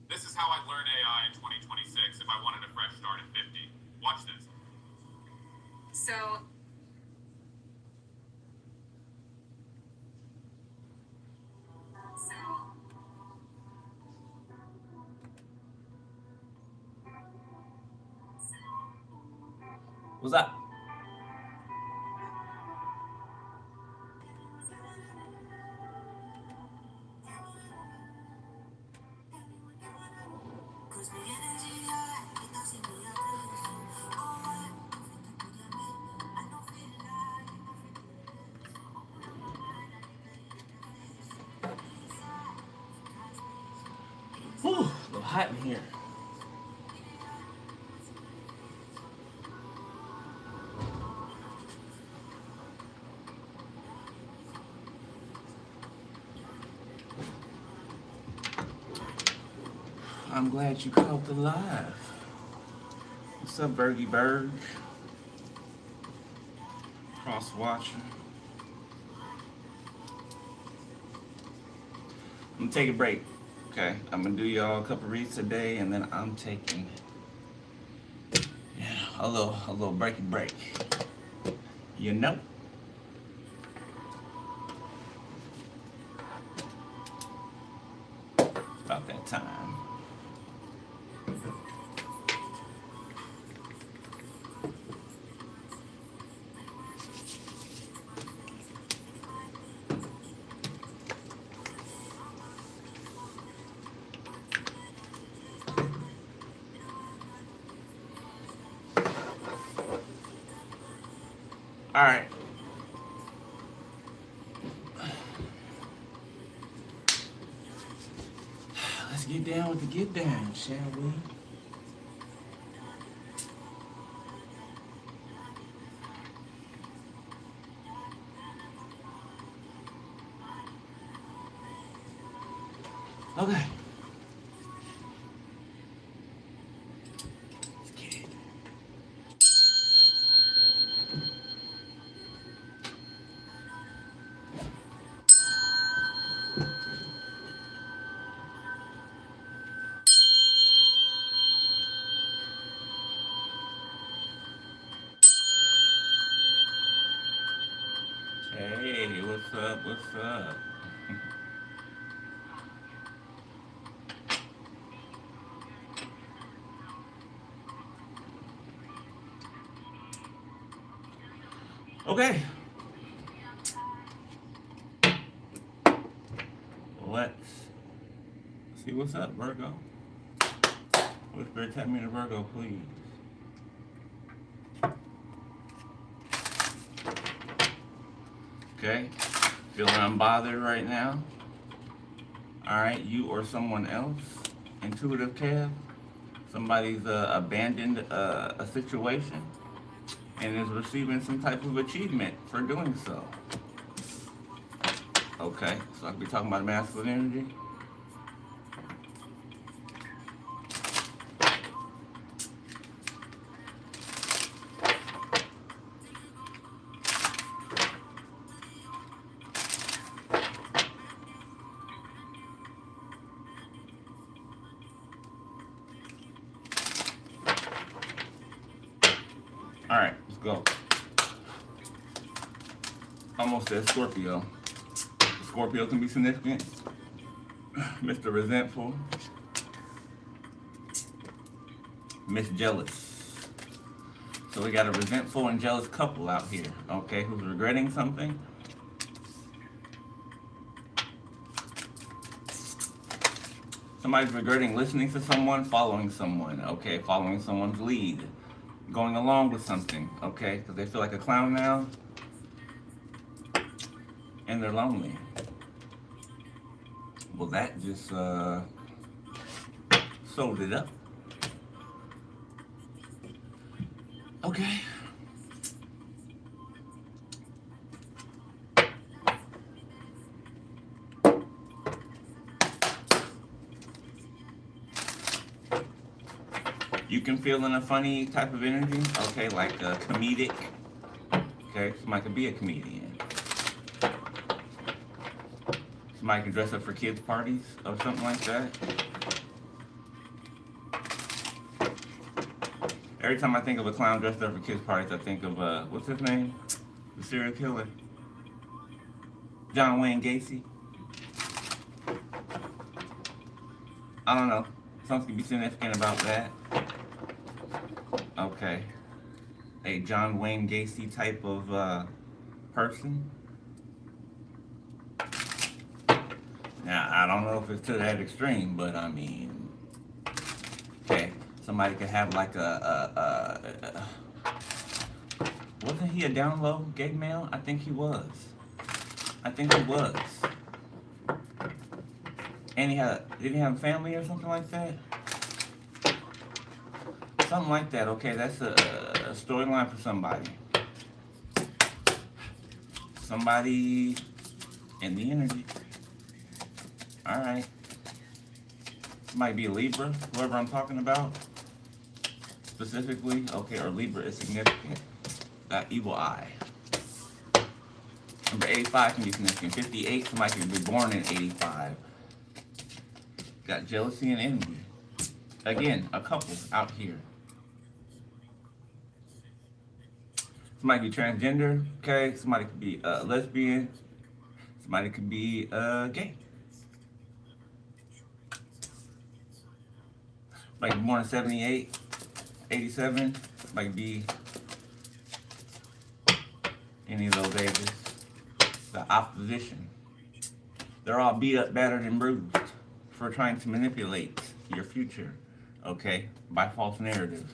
This is how I'd learn AI in 2026 if I wanted a fresh start at 50. Watch this. So, What's up? Whew, a little hot in here. I'm glad you caught the live. What's up, Bergie Berg? Cross watching. I'm gonna take a break. Okay, I'm gonna do y'all a couple reads today, and then I'm taking a little breaky break. You know. About that time. All right. Let's get down with the get down, shall we? Okay. Let's get it. Hey, what's up? What's up? Okay. Let's see what's up, Virgo. Whisper, tap me to Virgo, please. Okay. Feeling unbothered right now? Alright, you or someone else? Intuitive Kev? Somebody's abandoned a situation and is receiving some type of achievement for doing so. Okay, so I could be talking about masculine energy. Alright, let's go. Almost said Scorpio. Scorpio can be significant. Mr. Resentful. Miss Jealous. So we got a resentful and jealous couple out here, okay, who's regretting something. Somebody's regretting listening to someone, following someone, okay, following someone's lead, going along with something, okay, because they feel like a clown now, and they're lonely. Well, that just sold it up. Okay. You can feel in a funny type of energy, okay, like a comedic. Okay, somebody could be a comedian. Somebody can dress up for kids' parties or something like that. Every time I think of a clown dressed up for kids parties, I think of what's his name? The serial killer, John Wayne Gacy. I don't know. Something to be significant about that. Okay. A John Wayne Gacy type of person. Now, I don't know if it's to that extreme, but I mean, okay, somebody could have like wasn't he a down low gay male? I think he was. I think he was. And did he have a family or something like that? Something like that. Okay, that's a storyline for somebody. Somebody in the energy. All right. Might be a Libra, whoever I'm talking about. Specifically, okay, or Libra is significant. Evil eye. Number 85 can be significant. 58, somebody can be born in 85. Got jealousy and envy. Again, a couple out here. Somebody could be transgender, okay? Somebody could be lesbian. Somebody could be gay. Somebody could be born in 78, 87. Somebody could be any of those ages. The opposition. They're all beat up, battered, and bruised for trying to manipulate your future, okay, by false narratives.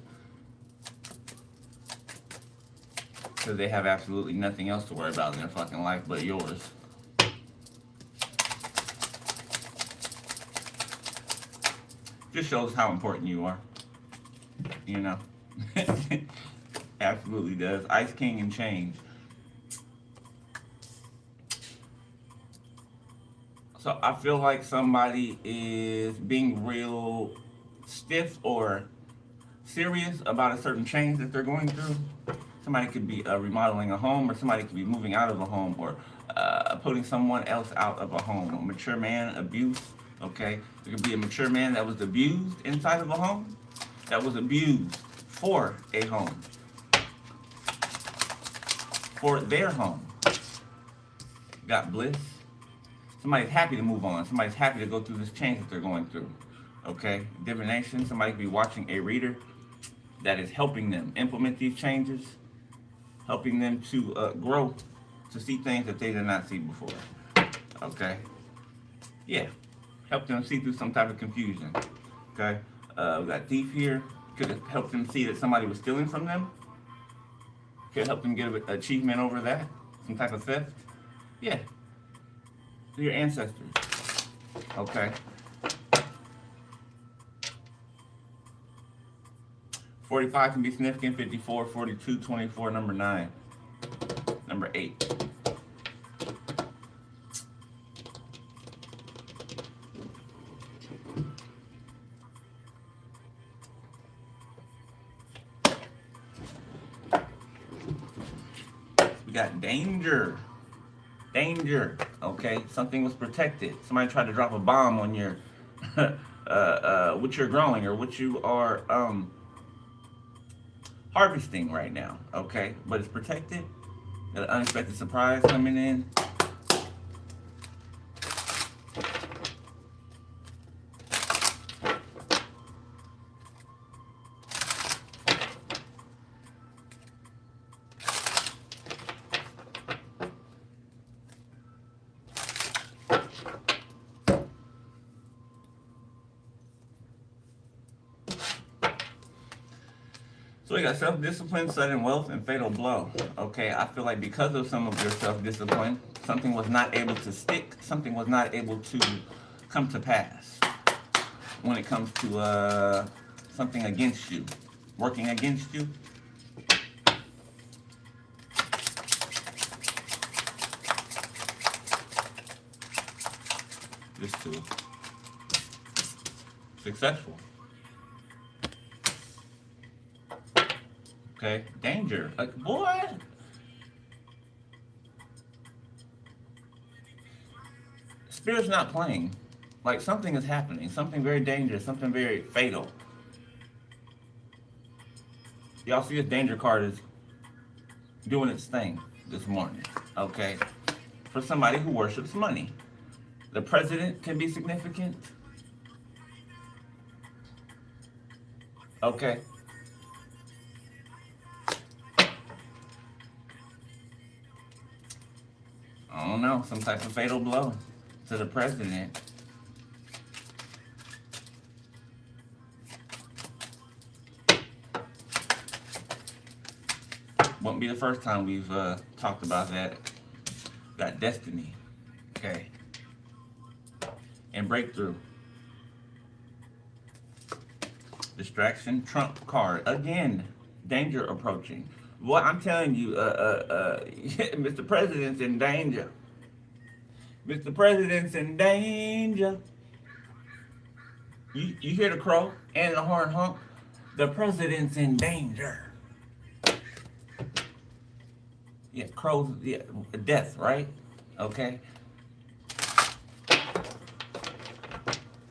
Because they have absolutely nothing else to worry about in their fucking life but yours. Just shows how important you are. You know? Absolutely does. Ice King and Change. So I feel like somebody is being real stiff or serious about a certain change that they're going through. Somebody could be remodeling a home, or somebody could be moving out of a home, or putting someone else out of a home. A mature man, abuse, okay? There could be a mature man that was abused inside of a home, that was abused for a home, for their home. Got bliss. Somebody's happy to move on. Somebody's happy to go through this change that they're going through, okay? Divination, somebody could be watching a reader that is helping them implement these changes, helping them to grow, to see things that they did not see before, okay? Yeah, help them see through some type of confusion, okay? We got thief here, could have helped them see that somebody was stealing from them, could help them get an achievement over that, some type of theft, yeah. Your ancestors, okay? 45 can be significant. 54, 42, 24, number 9, number 8. We got danger. Danger, okay? Something was protected. Somebody tried to drop a bomb on your, what you're growing or what you are harvesting right now, okay? But it's protected. Got an unexpected surprise coming in. So we got self-discipline, sudden wealth, and fatal blow. Okay, I feel like because of some of your self-discipline, something was not able to stick, something was not able to come to pass when it comes to something against you, working against you. This too. Successful. Okay, danger. Like, boy. Spirit's not playing. Like, something is happening. Something very dangerous. Something very fatal. Y'all see this danger card is doing its thing this morning, okay? For somebody who worships money. The president can be significant. Okay. I don't know, some type of fatal blow to the president. Won't be the first time we've talked about that. Got destiny, okay, and breakthrough. Distraction, trump card again. Danger approaching. Well, I'm telling you, Mr. President's in danger. Mr. President's in danger. You hear the crow and the horn honk? The president's in danger. Yeah, crows, yeah, death, right? Okay.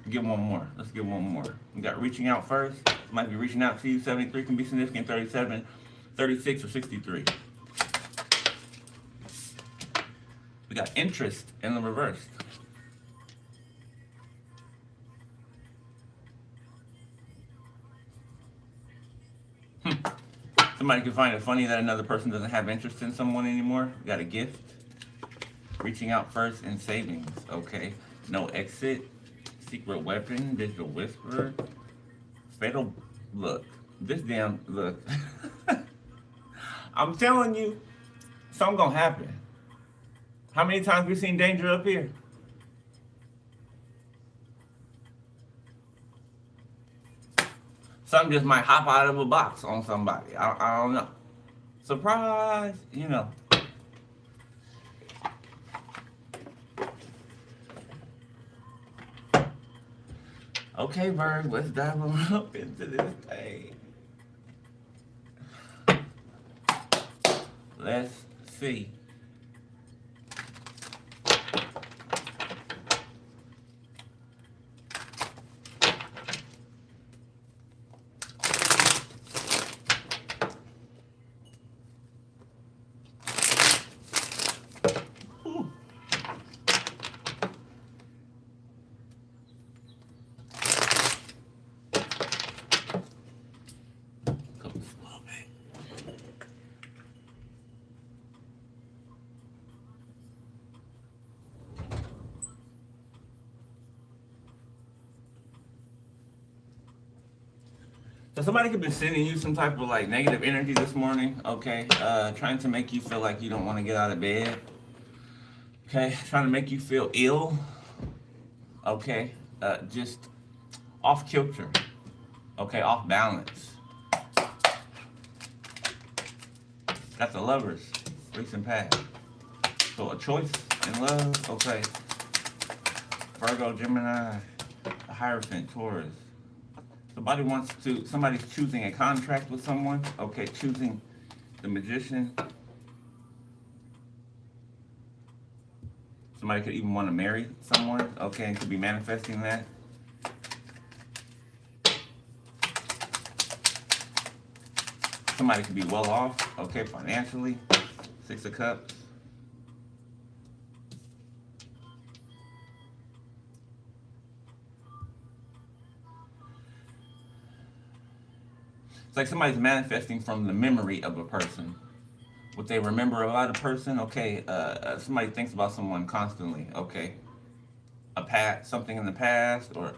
Get one more. Let's get one more. We got reaching out first. Might be reaching out to you. 73 can be significant. 37, 36, or 63. We got interest in the reverse. Somebody can find it funny that another person doesn't have interest in someone anymore. We got a gift. Reaching out first and savings. Okay. No exit. Secret weapon. Digital whisper. Fatal. Look. This damn. Look. I'm telling you. Something gonna happen. How many times we seen danger up here? Something just might hop out of a box on somebody. I don't know. Surprise, you know. Okay, Bird, let's dive on up into this thing. Let's see. So somebody could be sending you some type of like negative energy this morning, okay? Trying to make you feel like you don't want to get out of bed, okay? Trying to make you feel ill, okay? Just off kilter, okay? Off balance. Got the Lovers, recent past. So a choice in love, okay? Virgo, Gemini, the Hierophant, Taurus. Somebody's choosing a contract with someone, okay, choosing the Magician. Somebody could even want to marry someone, okay, and could be manifesting that. Somebody could be well off, okay, financially. 6 of Cups. It's like somebody's manifesting from the memory of a person. What they remember about a person, okay, somebody thinks about someone constantly, okay. Something in the past, or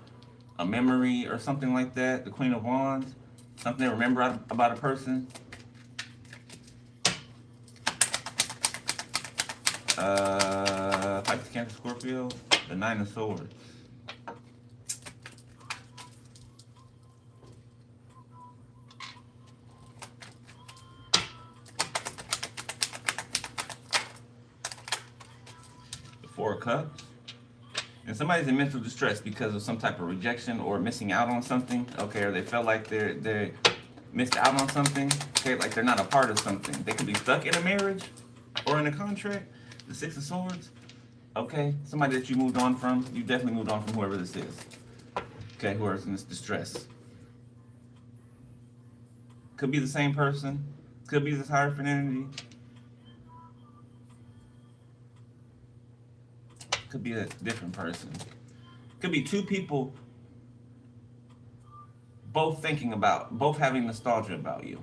a memory, or something like that. The Queen of Wands, something they remember about a person. Pisces, Cancer, Scorpio, the 9 of Swords. The 4 of Cups. And somebody's in mental distress because of some type of rejection or missing out on something, okay, or they felt like they missed out on something, okay, like they're not a part of something. They could be stuck in a marriage or in a contract. The 6 of Swords, okay, somebody that you moved on from. You definitely moved on from whoever this is, okay, whoever's in this distress. Could be the same person. Could be this Hierophant energy. Could be a different person. Could be two people both thinking about, both having nostalgia about you.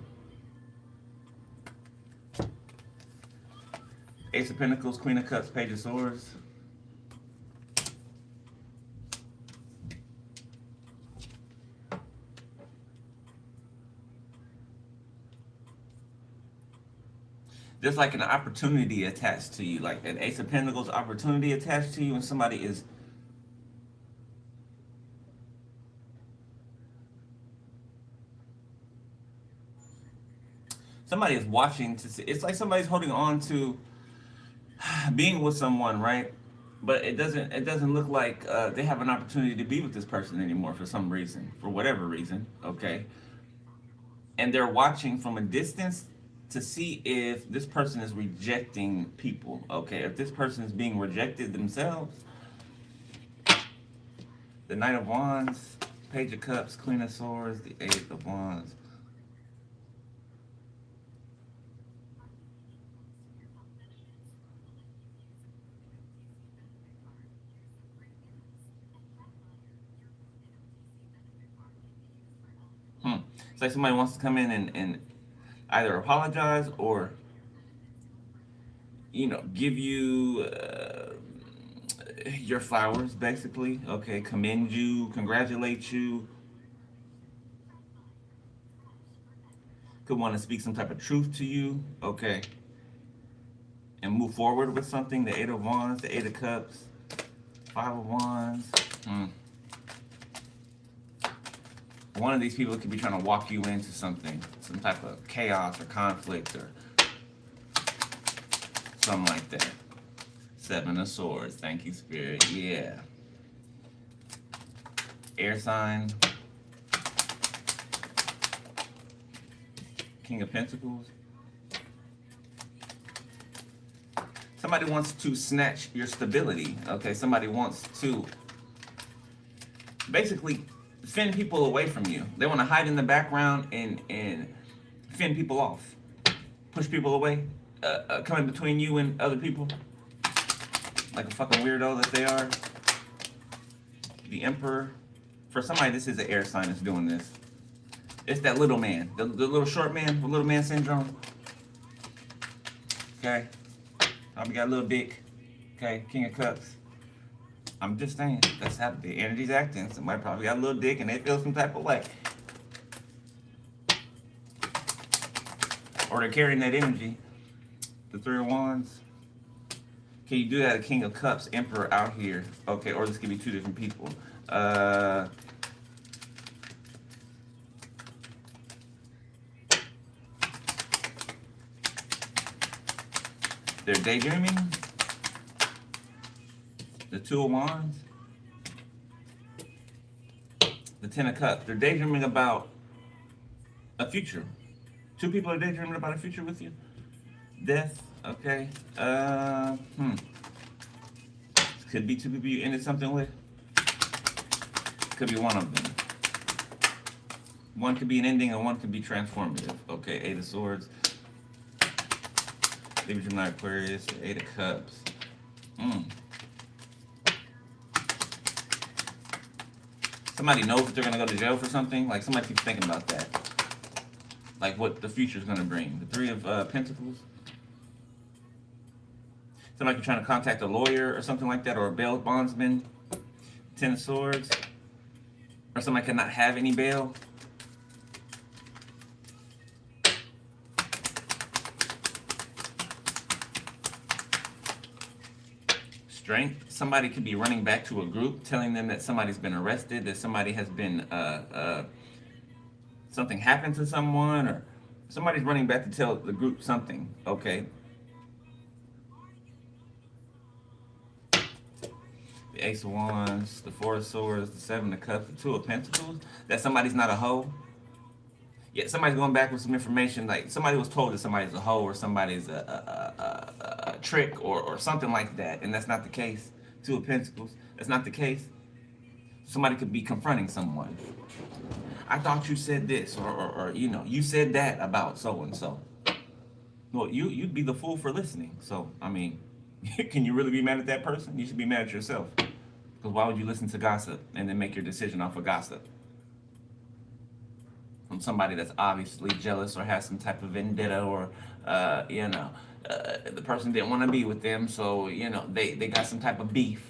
Ace of Pentacles, Queen of Cups, Page of Swords. There's like an opportunity attached to you, like an Ace of Pentacles opportunity attached to you, and somebody is watching to see. It's like somebody's holding on to being with someone, right? But it doesn't look like they have an opportunity to be with this person anymore for some reason, for whatever reason, okay? And they're watching from a distance to see if this person is rejecting people, okay? If this person is being rejected themselves. The Knight of Wands, Page of Cups, Queen of Swords, the Eight of Wands. It's like somebody wants to come in and either apologize or, you know, give you your flowers, basically. Okay, commend you, congratulate you. Could want to speak some type of truth to you, okay, and move forward with something. The Eight of Wands, the Eight of Cups, Five of Wands. One of these people could be trying to walk you into something, some type of chaos or conflict or something like that. Seven of Swords. Thank you, Spirit. Yeah. Air sign. King of Pentacles. Somebody wants to snatch your stability. Okay, somebody wants to basically fend people away from you. They want to hide in the background and fend people off, push people away, come in between you and other people, like a fucking weirdo that they are. The Emperor. For somebody, this is an air sign that's doing this. It's that little man, the little short man with little man syndrome. Okay, probably got a little dick. Okay, King of Cups. I'm just saying, that's how the energy's acting. Somebody probably got a little dick and they feel some type of way. Or they're carrying that energy. The Three of Wands. Can you do that? A King of Cups, Emperor out here. Okay, or this could be two different people. They're daydreaming. The Two of Wands. The Ten of Cups. They're daydreaming about a future. Two people are daydreaming about a future with you. Death. Okay. Could be two people you ended something with. Could be one of them. One could be an ending and one could be transformative. Okay. Eight of Swords. Libra, Gemini, Aquarius. Eight of Cups. Somebody knows that they're gonna go to jail for something. Like somebody keeps thinking about that. Like what the future's gonna bring. The Three of Pentacles. Somebody trying to contact a lawyer or something like that, or a bail bondsman. Ten of Swords. Or somebody cannot have any bail. Strength. Somebody could be running back to a group, telling them that somebody's been arrested, that somebody has been, something happened to someone, or somebody's running back to tell the group something, okay? The Ace of Wands, the Four of Swords, the Seven of Cups, the Two of Pentacles, that somebody's not a hoe. Yeah, somebody's going back with some information, like somebody was told that somebody's a hoe or somebody's a trick or something like that, and that's not the case. Two of Pentacles, that's not the case. Somebody could be confronting someone. I thought you said this, or you know, you said that about so and so. Well, you'd be the fool for listening. So I mean, can you really be mad at that person? You should be mad at yourself. Because why would you listen to gossip and then make your decision off of gossip from somebody that's obviously jealous or has some type of vendetta, or you know, the person didn't want to be with them, so you know they got some type of beef.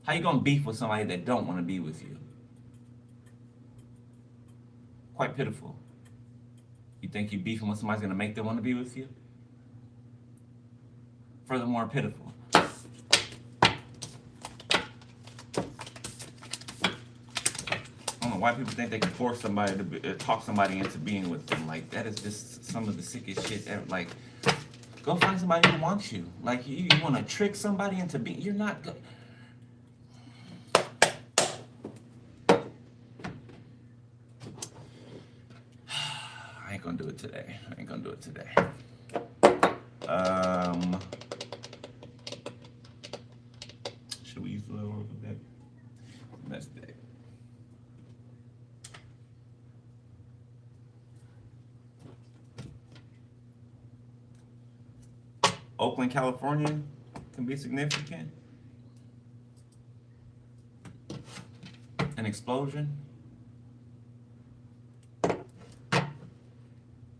How you gonna beef with somebody that don't want to be with you? Quite pitiful. You think you beefing with somebody's gonna make them want to be with you? Furthermore, pitiful. I don't know why people think they can force somebody to talk somebody into being with them. Like, that is just some of the sickest shit ever. Like, go find somebody who wants you. Like, you want to trick somebody into being. You're not. I ain't gonna do it today. I ain't gonna do it today. Should we use the little for that? That's big. Oakland, California can be significant. An explosion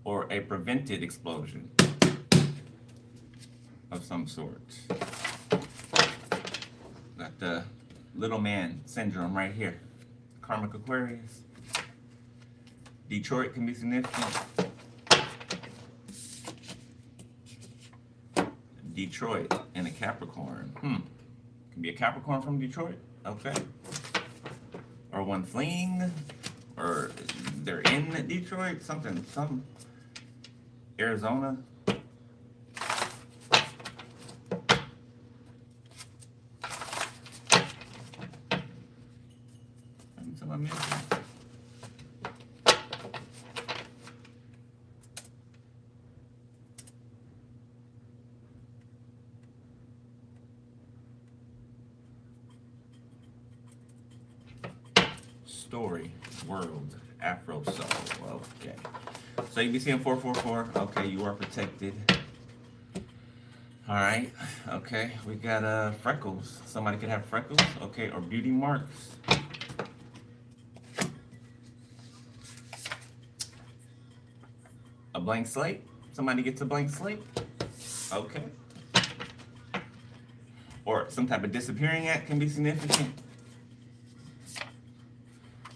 or a prevented explosion of some sort. Got the little man syndrome right here. Karmic Aquarius. Detroit can be significant. Detroit and a Capricorn. Can be a Capricorn from Detroit. Okay. Or one fleeing, or they're in Detroit. Something. Arizona. Until I missed it. Story, world, Afro soul. Okay. So you be seeing 444. Okay, you are protected. All right. Okay, we got freckles. Somebody could have freckles. Okay, or beauty marks. A blank slate. Somebody gets a blank slate. Okay. Or some type of disappearing act can be significant.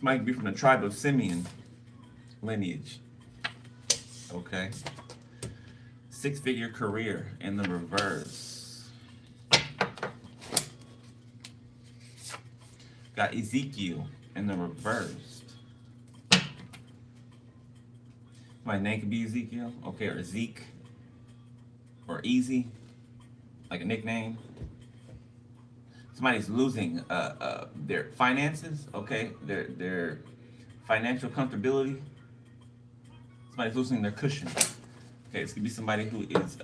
Might be from the tribe of Simeon lineage. Okay. 6-figure career in the reverse. Got Ezekiel in the reverse. My name could be Ezekiel. Okay, or Zeke. Or Easy. Like a nickname. Somebody's losing their finances, okay? Their financial comfortability. Somebody's losing their cushion. Okay, this could be somebody who is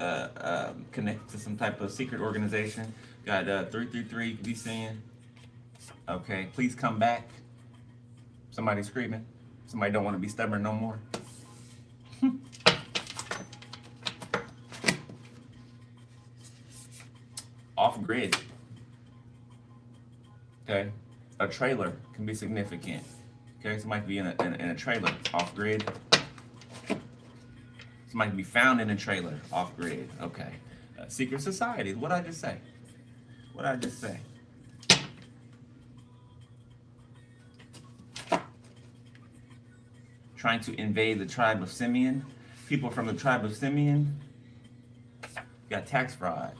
connected to some type of secret organization. Got 333, you could be saying, okay, please come back. Somebody screaming. Somebody don't want to be stubborn no more. Off grid. Okay, a trailer can be significant. Okay, somebody could be in a trailer, off grid. Somebody can be found in a trailer, off grid. Okay, secret societies. What did I just say? What did I just say? Trying to invade the tribe of Simeon. People from the tribe of Simeon got tax fraud.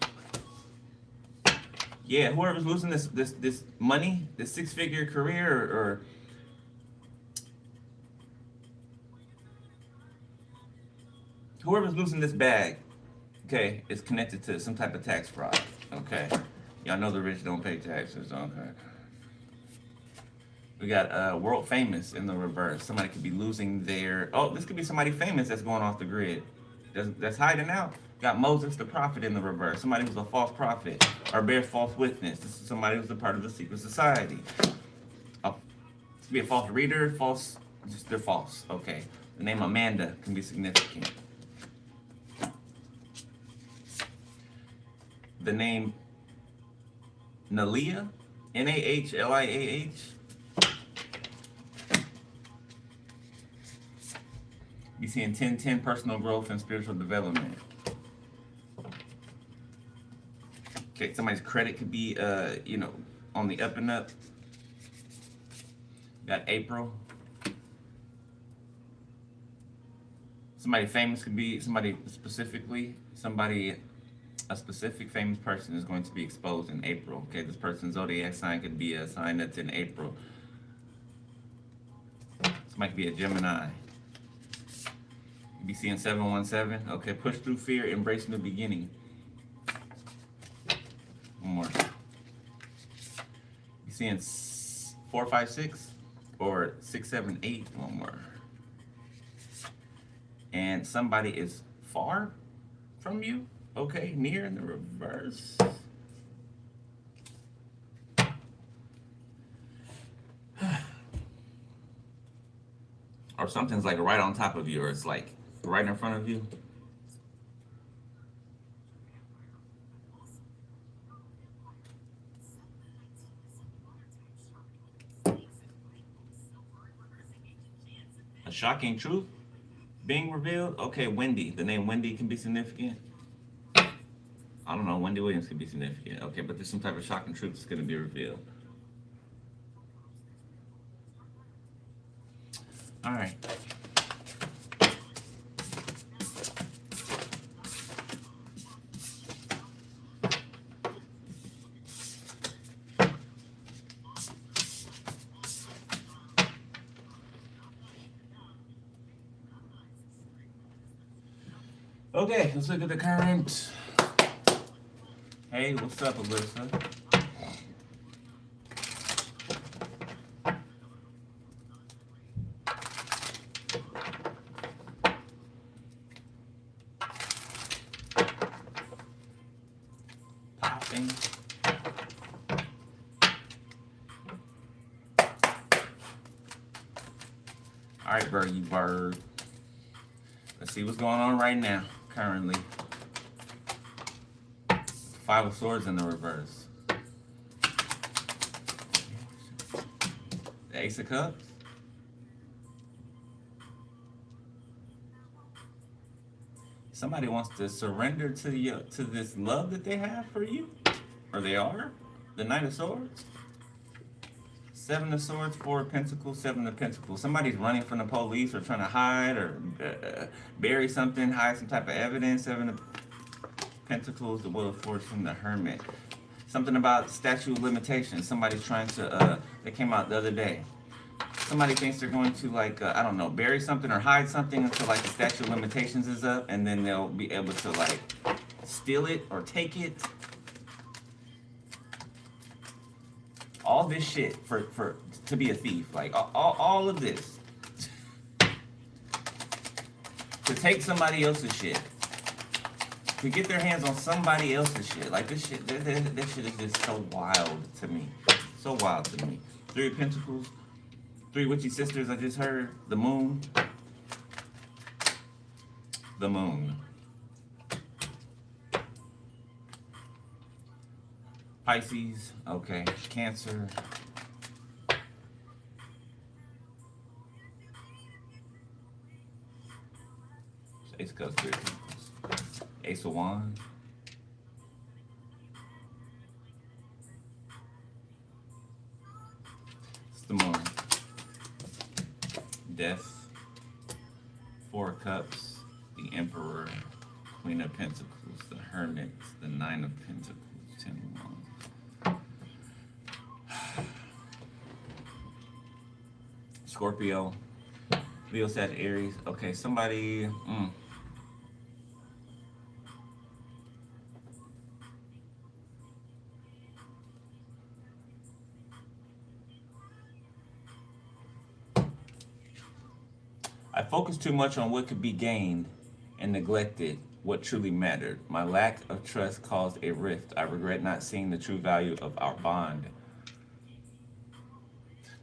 Yeah, whoever's losing this money, this 6-figure career, or whoever's losing this bag, okay, is connected to some type of tax fraud. Okay, y'all know the rich don't pay taxes. Okay. We got world famous in the reverse. Somebody could be losing their. Oh, this could be somebody famous that's going off the grid. That's hiding out. Got Moses the prophet in the reverse. Somebody who's a false prophet or bears false witness. This is somebody who's a part of the secret society. Be a false reader, false, just they're false. Okay. The name Amanda can be significant. The name Nalia, Nahliah. Be seeing 1010 personal growth and spiritual development. Okay, somebody's credit could be on the up and up. Got April. Somebody famous could be somebody specifically. A specific famous person is going to be exposed in April. Okay, this person's zodiac sign could be a sign that's in April. Somebody could be a Gemini. You be seeing 717. Okay, push through fear, embrace new beginning. One more. You seeing 456 or 678? One more. And somebody is far from you. Okay, near in the reverse. Or something's like right on top of you, or it's like right in front of you. A shocking truth being revealed. Okay, Wendy. The name Wendy can be significant. I don't know, Wendy Williams could be significant. Okay, but there's some type of shocking truth that's going to be revealed. All right. Okay, let's look at the current. Hey, what's up, Alyssa? Popping. All right, Bird, you bird. Let's see what's going on right now, currently. Five of Swords in the reverse. The Ace of Cups. Somebody wants to surrender to this love that they have for you, or they are. The Knight of Swords. Seven of Swords, Four of Pentacles, Seven of Pentacles. Somebody's running from the police or trying to hide or bury something, hide some type of evidence. Seven of Pentacles, the Wheel of Fortune, the Hermit. Something about statute of limitations. Somebody's trying to, they came out the other day. Somebody thinks they're going to I don't know, bury something or hide something until like the statute of limitations is up, and then they'll be able to like steal it or take it. All this shit for to be a thief. Like all of this. To take somebody else's shit. To get their hands on somebody else's shit. Like this shit, this shit is just so wild to me. So wild to me. Three of Pentacles. Three witchy sisters I just heard. The Moon. The Moon. Pisces. Okay. Cancer. Ace of Cups, Three of Pentacles. Ace of Wands. It's the Moon. Death. Four of Cups. The Emperor. Queen of Pentacles. The Hermit. The Nine of Pentacles. Ten of Wands. Scorpio. Leo, Sag, Aries. Okay, somebody. I focused too much on what could be gained and neglected what truly mattered. My lack of trust caused a rift. I regret not seeing the true value of our bond.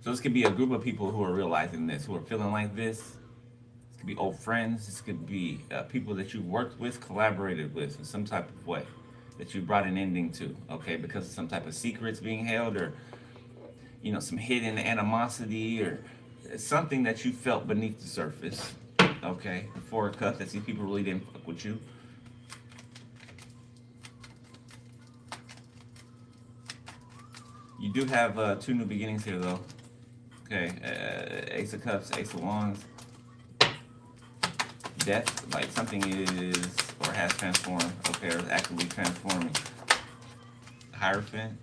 So this could be a group of people who are realizing this, who are feeling like this. This could be old friends. This could be people that you worked with, collaborated with in some type of way, that you brought an ending to, okay, because of some type of secrets being held, or some hidden animosity, or something that you felt beneath the surface. Okay, the Four of Cups, that these people really didn't fuck with you. You do have two new beginnings here, though. Okay, Ace of Cups, Ace of Wands. Death, like something is or has transformed, okay, or is actively transforming. Hierophant.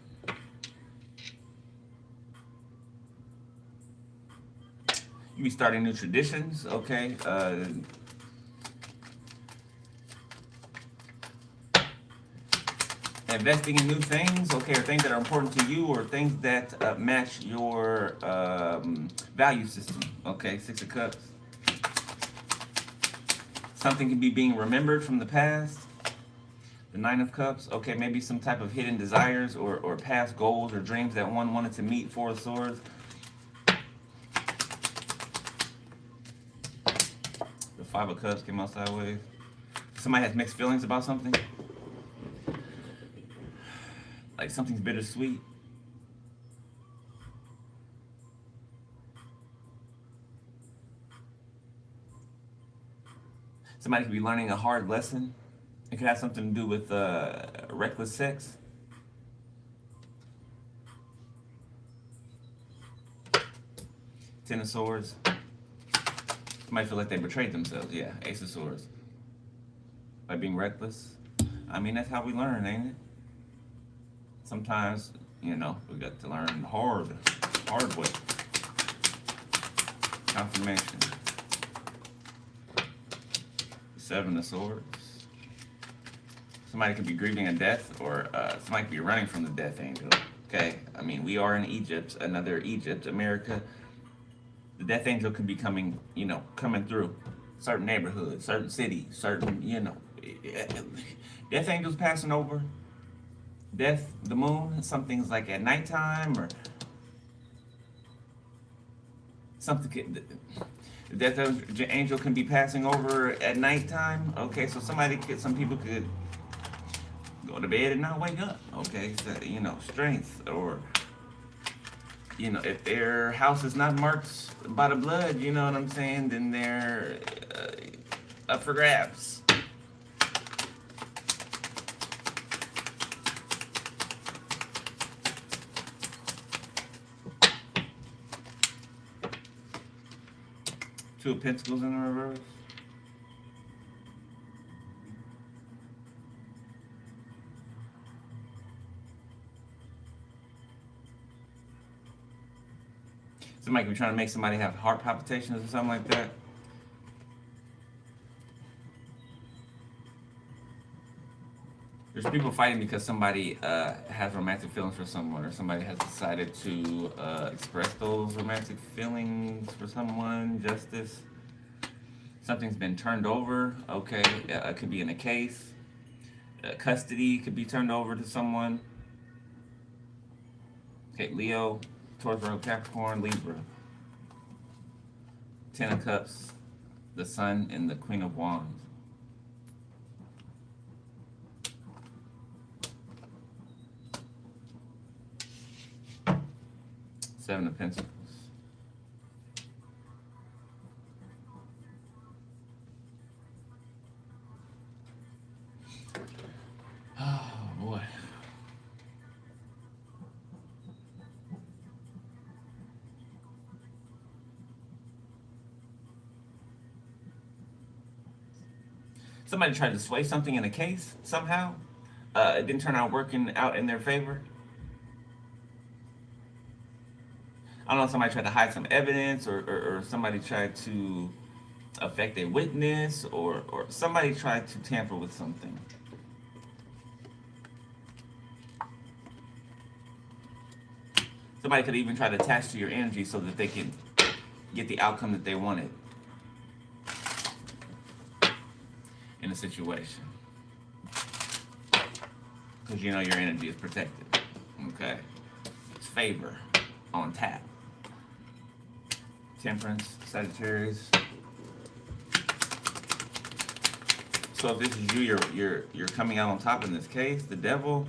You be starting new traditions, okay? Investing in new things, okay, or things that are important to you, or things that match your value system, okay? Six of Cups. Something can be being remembered from the past. The Nine of Cups, okay, maybe some type of hidden desires or past goals or dreams that one wanted to meet. Four of Swords. The Five of Cups came out sideways. Somebody has mixed feelings about something. Like something's bittersweet. Somebody could be learning a hard lesson. It could have something to do with reckless sex. Ten of Swords. Somebody feel like they betrayed themselves. Yeah, Ace of Swords. By being reckless. I mean, that's how we learn, ain't it? Sometimes, we got to learn hard way. Confirmation. Seven of Swords. Somebody could be grieving a death, or somebody could be running from the death angel. Okay, I mean, we are in Egypt, another Egypt, America. The death angel could be coming through certain neighborhoods, certain cities, certain, death angels passing over. Death, the moon, something's like at nighttime, or something. The death angel can be passing over at nighttime. Okay, so some people could go to bed and not wake up. Okay, so, strength, or if their house is not marked by the blood, you know what I'm saying, then they're up for grabs. Two of Pentacles in the reverse. Somebody could be trying to make somebody have heart palpitations or something like that. There's people fighting because somebody has romantic feelings for someone, or somebody has decided to express those romantic feelings for someone. Justice. Something's been turned over. Okay, it could be in a case. Custody could be turned over to someone. Okay, Leo, Taurus, Virgo, Capricorn, Libra. Ten of Cups, the Sun, and the Queen of Wands. Seven of Pentacles. Oh boy. Somebody tried to sway something in a case somehow. It didn't turn out working out in their favor. I don't know if somebody tried to hide some evidence, or somebody tried to affect a witness, or somebody tried to tamper with something. Somebody could even try to attach to your energy so that they can get the outcome that they wanted in a situation. Because your energy is protected. Okay? It's favor on tap. Temperance, Sagittarius. So if this is you, you're coming out on top in this case. The Devil.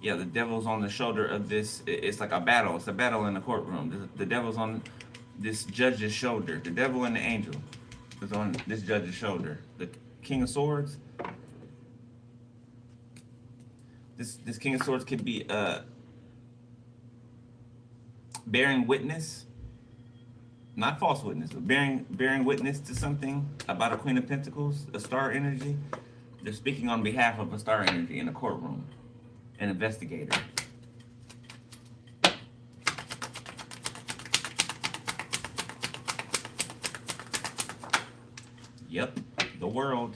Yeah, the Devil's on the shoulder of this. It's like a battle. It's a battle in the courtroom. The Devil's on this judge's shoulder. The Devil and the Angel is on this judge's shoulder. The King of Swords. This King of Swords could be bearing witness, not false witness, but bearing witness to something about a Queen of Pentacles, a star energy. They're speaking on behalf of a star energy in a courtroom, an investigator. Yep, the World,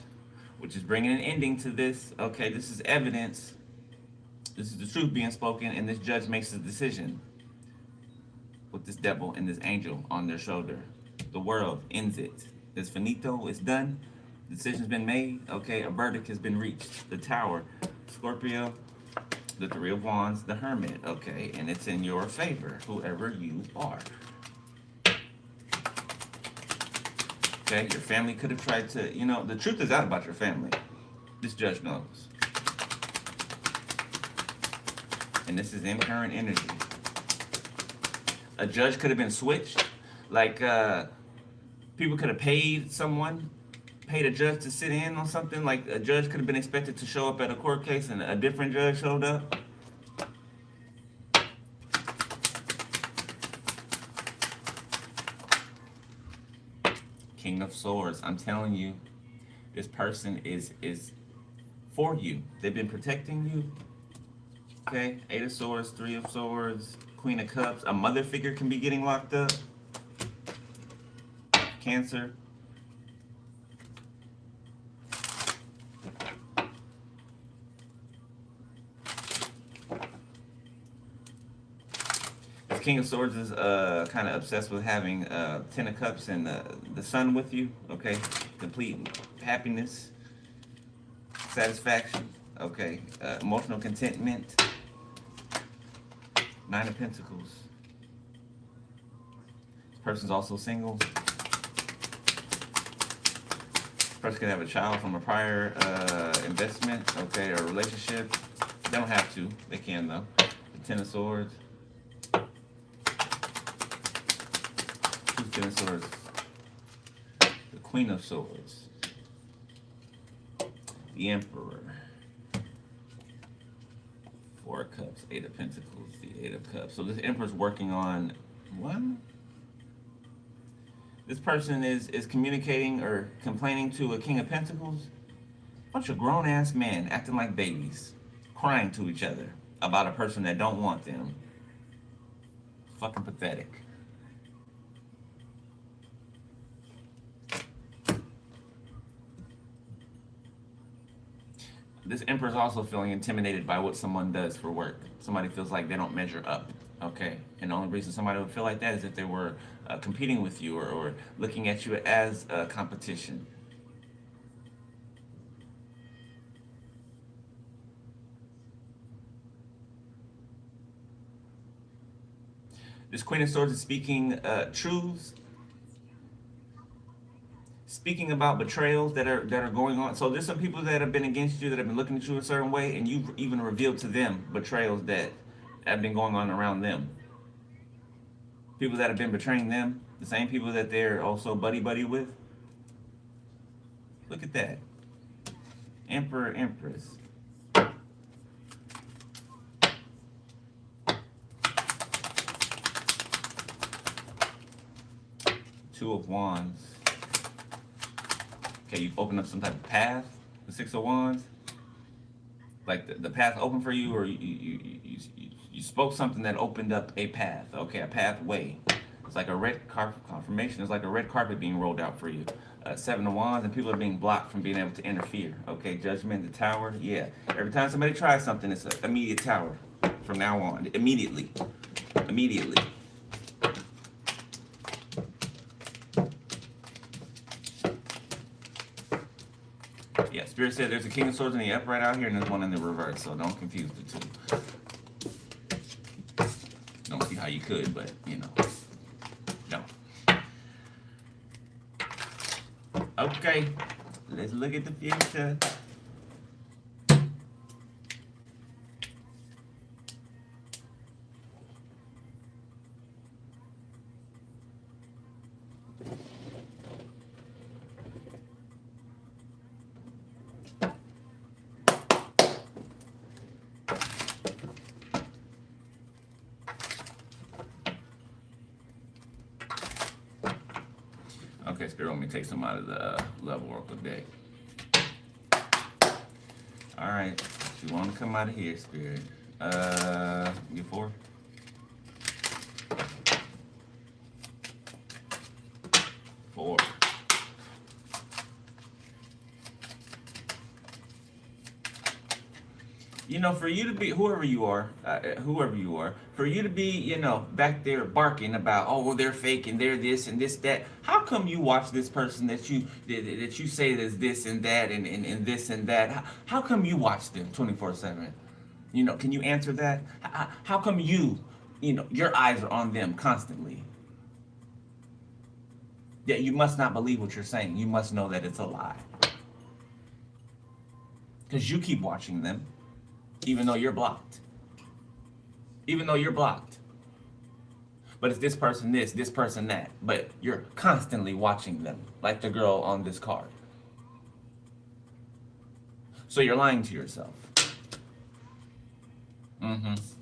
which is bringing an ending to this. Okay, this is evidence. This is the truth being spoken, and this judge makes a decision with this Devil and this Angel on their shoulder. The World ends it. It's finito. It's done. Decision's been made. Okay, a verdict has been reached. The Tower, Scorpio, the Three of Wands, the Hermit. Okay, and it's in your favor, whoever you are. Okay, your family could have tried to, the truth is out about your family. This judge knows. And this is in current energy. A judge could have been switched. Like, people could have paid a judge to sit in on something. Like, a judge could have been expected to show up at a court case and a different judge showed up. King of Swords. I'm telling you, this person is for you. They've been protecting you. Okay, Eight of Swords, Three of Swords, Queen of Cups. A mother figure can be getting locked up. Cancer. This King of Swords is kind of obsessed with having Ten of Cups and the Sun with you. Okay, complete happiness, satisfaction. Okay, emotional contentment. Nine of Pentacles. This person's also single. This person can have a child from a prior investment, okay, or relationship. They don't have to. They can, though. The Ten of Swords. Who's Ten of Swords? The Queen of Swords. The Emperor. Four of Cups, Eight of Pentacles, the Eight of Cups. So this Emperor's working on what? This person is communicating or complaining to a King of Pentacles. Bunch of grown-ass men acting like babies, crying to each other about a person that don't want them. Fucking pathetic. This Emperor's also feeling intimidated by what someone does for work. Somebody feels like they don't measure up, okay? And the only reason somebody would feel like that is if they were competing with you or looking at you as a competition. This Queen of Swords is speaking truths. Speaking about betrayals that are going on. So there's some people that have been against you, that have been looking at you a certain way, and you've even revealed to them betrayals that have been going on around them. People that have been betraying them, the same people that they're also buddy with. Look at that. Emperor, Empress. Two of Wands. Okay, you've opened up some type of path. The Six of Wands. Like the path opened for you, or you spoke something that opened up a path. Okay, a pathway. It's like a red confirmation. It's like a red carpet being rolled out for you. Seven of Wands, and people are being blocked from being able to interfere. Okay, Judgment, the Tower. Yeah, every time somebody tries something, it's an immediate tower from now on. Immediately. Yeah, Spirit said there's a King of Swords in the upright out here, and there's one in the reverse, so don't confuse the two. Don't see how you could, but you know, no. Okay, let's look at the future. Okay, Spirit, let me take some out of the level oracle deck. All right, you want to come out of here, Spirit? You 4. 4. You know, for you to be whoever you are, for you to be, you know, back there barking about, oh, well, they're fake and they're this and this that. How come you watch this person that you say is this and that and this and that? How come you watch them 24/7? You know, can you answer that? How come you know, your eyes are on them constantly? Yeah, you must not believe what you're saying. You must know that it's a lie. Because you keep watching them, even though you're blocked. Even though you're blocked. But it's this person this person that. But you're constantly watching them, like the girl on this card. So you're lying to yourself.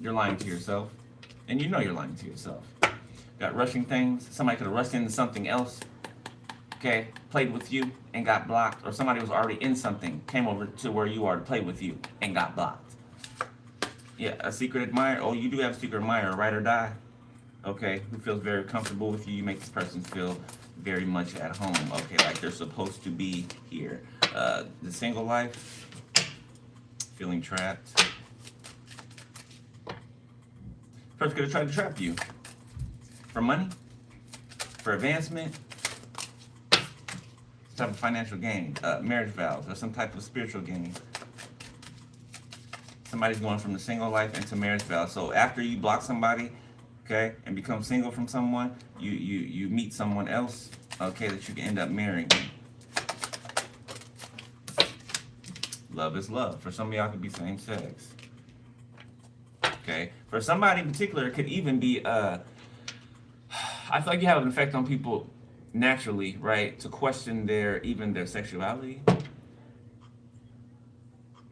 You're lying to yourself. And you know you're lying to yourself. Got rushing things. Somebody could have rushed into something else. Okay, played with you and got blocked. Or somebody was already in something, came over to where you are to play with you and got blocked. Yeah, a secret admirer. Oh, you do have a secret admirer, ride or die. Okay, who feels very comfortable with you. You make this person feel very much at home. Okay, like they're supposed to be here. The single life, feeling trapped. Person could have tried to trap you. For money, for advancement, some type of financial gain, marriage vows, or some type of spiritual gain. Somebody's going from the single life into marriage vows. So after you block somebody, okay, and become single from someone, you meet someone else, okay, that you can end up marrying. Love is love. For some of y'all, it could be same sex. Okay, for somebody in particular, it could even be I feel like you have an effect on people naturally, right? To question their sexuality.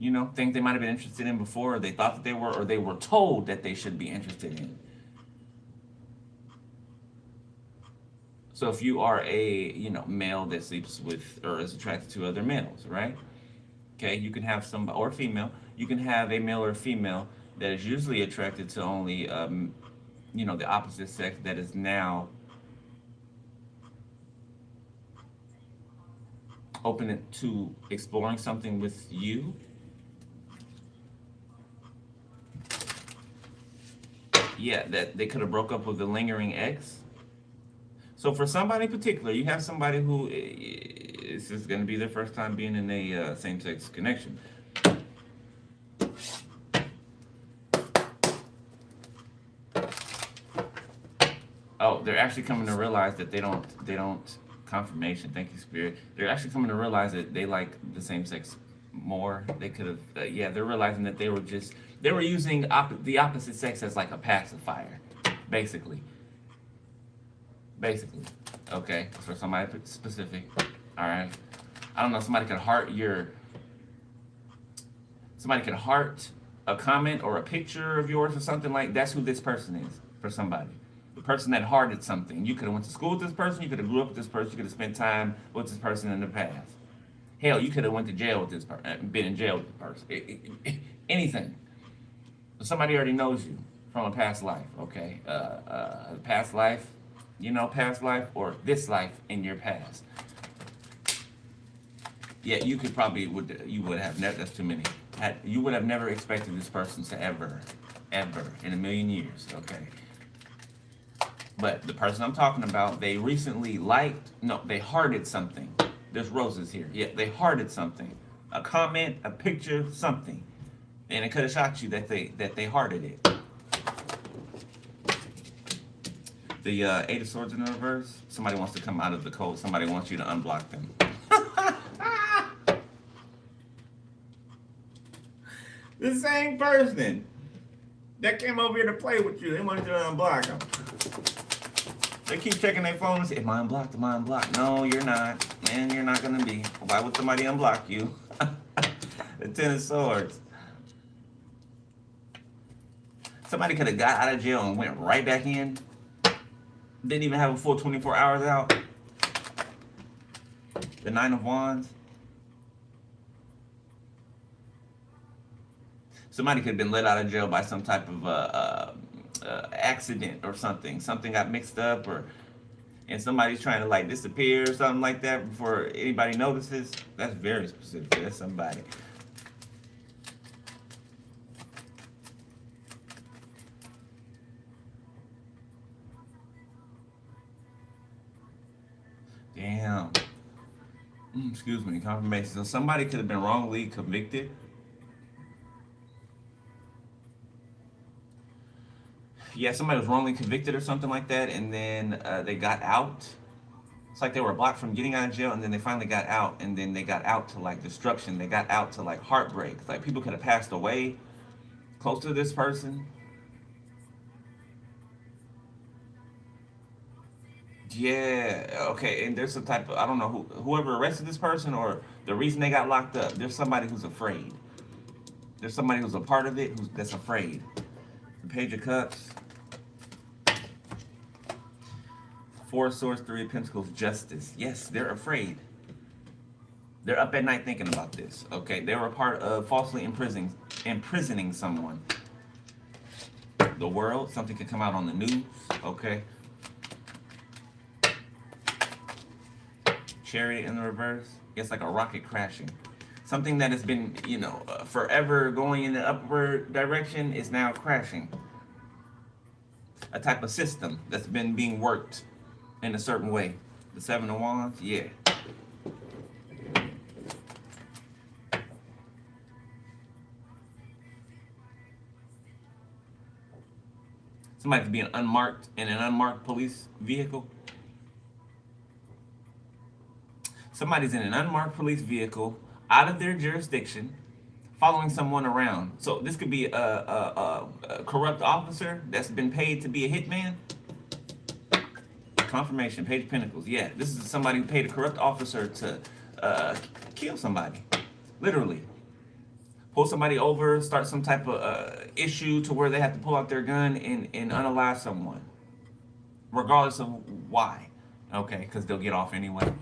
You know, things they might have been interested in before, or they thought that they were, or they were told that they should be interested in. So if you are a, you know, male that sleeps with or is attracted to other males, right? Okay, you can have some, or female, you can have a male or female that is usually attracted to only, you know, the opposite sex that is now open to exploring something with you. Yeah, that they could have broke up with a lingering ex. So for somebody in particular, you have somebody who this is going to be their first time being in a same-sex connection. Oh, they're actually coming to realize that they don't confirmation. Thank you, Spirit. They're actually coming to realize that they like the same sex more. They could have, yeah. They're realizing that they were using the opposite sex as like a pacifier, basically. Okay, for somebody specific. All right. I don't know. Somebody could heart a comment or a picture of yours or something like. That's who this person is for somebody. The person that hearted something. You could have went to school with this person. You could have grew up with this person. You could have spent time with this person in the past. Hell, you could have went to jail with this person, been in jail with this person. Anything. Somebody already knows you from a past life. Okay, past life, you know, past life or this life in your past. Yeah, you could probably you would have never. That's too many. You would have never expected this person to ever in a million years. Okay. But the person I'm talking about, they recently they hearted something. There's roses here. Yeah, they hearted something. A comment, a picture, something. And it could have shocked you that they hearted it. The Eight of Swords in the reverse. Somebody wants to come out of the code. Somebody wants you to unblock them. The same person that came over here to play with you. They want you to unblock them. They keep checking their phones. Am I unblocked? Am I unblocked? No, you're not. Man, you're not going to be. Why would somebody unblock you? The Ten of Swords. Somebody could have got out of jail and went right back in. Didn't even have a full 24 hours out. The Nine of Wands. Somebody could have been let out of jail by some type of accident or something. Something got mixed up, and somebody's trying to like disappear or something like that before anybody notices. That's very specific. That's somebody. Damn. Excuse me, confirmation. So somebody could have been wrongly convicted. Yeah, somebody was wrongly convicted or something like that, and then they got out. It's like they were blocked from getting out of jail, and then they finally got out, and then they got out to like destruction. They got out to like heartbreak. Like people could have passed away close to this person. Yeah, okay, and there's some type of, I don't know, whoever arrested this person or the reason they got locked up, there's somebody who's afraid. There's somebody who's a part of it that's afraid. The Page of Cups. Four of Swords, Three of Pentacles, Justice. Yes, they're afraid. They're up at night thinking about this, okay? They were a part of falsely imprisoning someone. The World, something could come out on the news, okay? Chariot in the reverse. It's like a rocket crashing. Something that has been, forever going in the upward direction is now crashing. A type of system that's been being worked in a certain way. The Seven of Wands, yeah. Somebody could be in an unmarked police vehicle. Somebody's in an unmarked police vehicle, out of their jurisdiction, following someone around. So this could be a corrupt officer that's been paid to be a hitman. Confirmation, Page of Pentacles. Yeah, this is somebody who paid a corrupt officer to kill somebody. Literally. Pull somebody over, start some type of issue to where they have to pull out their gun and unalive someone. Regardless of why. Okay, because they'll get off anyway.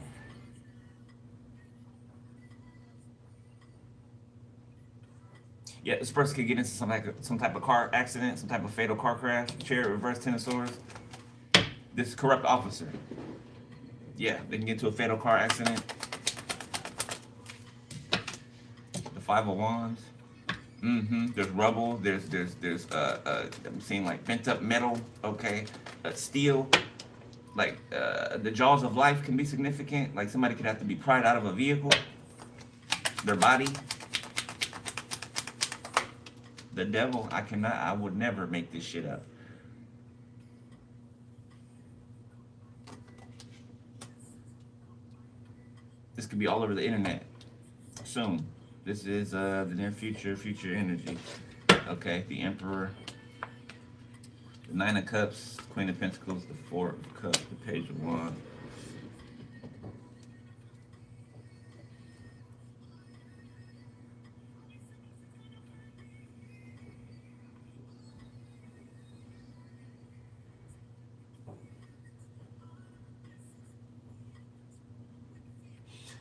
Yeah, this person could get into some type of car accident, some type of fatal car crash. Chariot, reverse, Ten of Swords. This corrupt officer. Yeah, they can get into a fatal car accident. The Five of Wands. There's rubble. There's I'm seeing like bent up metal. Okay, steel. Like the jaws of life can be significant. Like somebody could have to be pried out of a vehicle. Their body. The Devil, I would never make this shit up. This could be all over the internet soon. This is the near future energy. Okay, the Emperor, the Nine of Cups, Queen of Pentacles, the Four of Cups, the Page of Wands.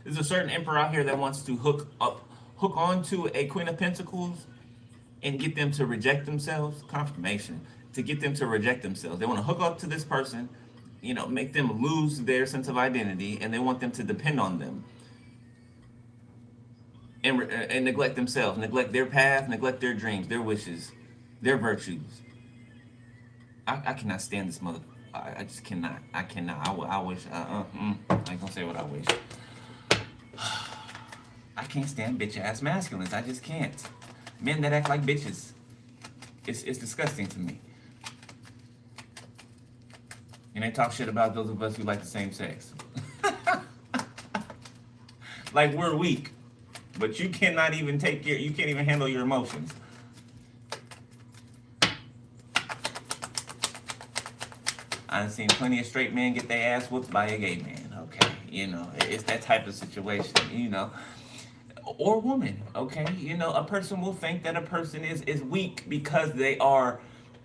There's a certain emperor out here that wants to hook onto a Queen of Pentacles and get them to reject themselves. Confirmation. To get them to reject themselves. They want to hook up to this person, make them lose their sense of identity, and they want them to depend on them. And neglect themselves, neglect their path, neglect their dreams, their wishes, their virtues. I cannot stand this mother. I just cannot. I cannot. I wish. I ain't gonna say what I wish. I can't stand bitch ass masculines. I just can't. Men that act like bitches. It's disgusting to me. And they talk shit about those of us who like the same sex. Like we're weak. But you cannot even you can't even handle your emotions. I've seen plenty of straight men get their ass whooped by a gay man, okay? You know, it's that type of situation, you know. Or woman, okay? You know, a person will think that a person is weak because they are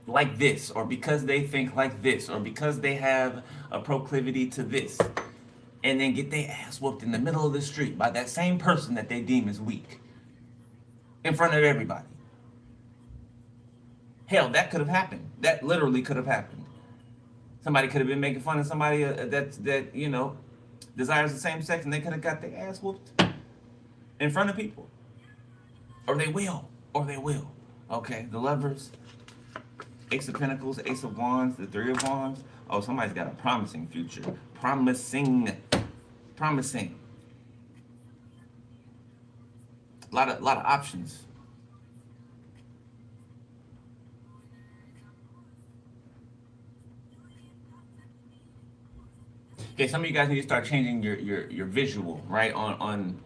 like this, or because they think like this, or because they have a proclivity to this, and then get their ass whooped in the middle of the street by that same person that they deem as weak in front of everybody. Hell, that could have happened. That literally could have happened. Somebody could have been making fun of somebody that you know desires the same sex, and they could have got their ass whooped in front of people. Or they will. Okay, the Lovers, Ace of Pentacles, Ace of Wands, the Three of Wands. Oh, somebody's got a promising future. Promising. A lot of options. Okay, some of you guys need to start changing your visual, right? On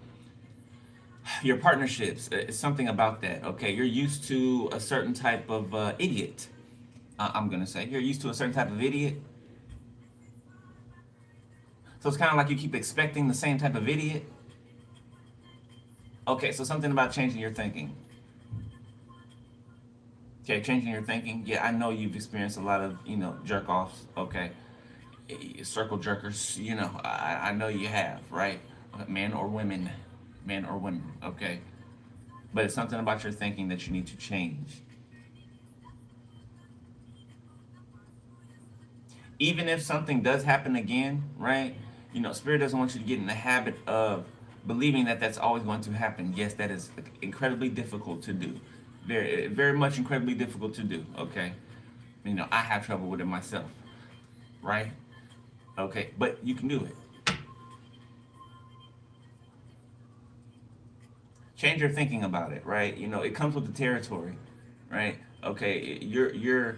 your partnerships. It's something about that, okay? You're used to a certain type of idiot. I'm gonna say you're used to a certain type of idiot. So it's kind of like you keep expecting the same type of idiot. Okay, so something about changing your thinking. Okay, changing your thinking. Yeah, I know you've experienced a lot of, you know, jerk offs. Okay, circle jerkers. You know, I know you have, right? Men or women, okay? But it's something about your thinking that you need to change. Even if something does happen again, right? You know, Spirit doesn't want you to get in the habit of believing that that's always going to happen. Yes, that is incredibly difficult to do. Very, very much incredibly difficult to do, okay? You know, I have trouble with it myself, right? Okay, but you can do it. Change your thinking about it, right? You know, it comes with the territory, right? Okay, you're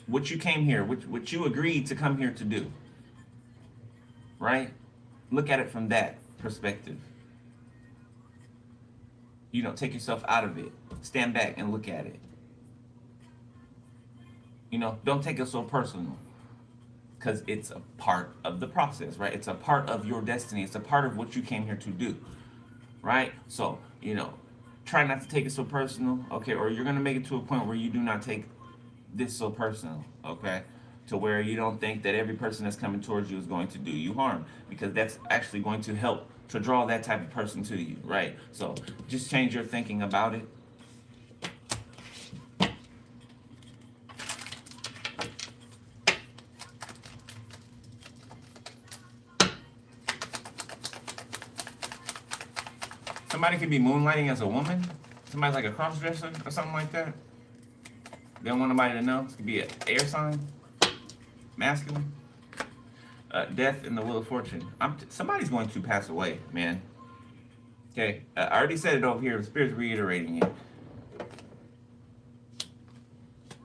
what you came here, what you agreed to come here to do, right? Look at it from that perspective. You know, take yourself out of it. Stand back and look at it. You know, don't take it so personal, because it's a part of the process, right? It's a part of your destiny. It's a part of what you came here to do, right? So, you know, try not to take it so personal, okay? Or you're going to make it to a point where you do not take this so personal, okay? To where you don't think that every person that's coming towards you is going to do you harm, because that's actually going to help to draw that type of person to you, right? So just change your thinking about it. Somebody could be moonlighting as a woman. Somebody's like a cross-dresser or something like that. They don't want nobody to know. It could be an air sign, masculine. Death and the Wheel of Fortune. Somebody's going to pass away, man. Okay, I already said it over here. The Spirit's reiterating it.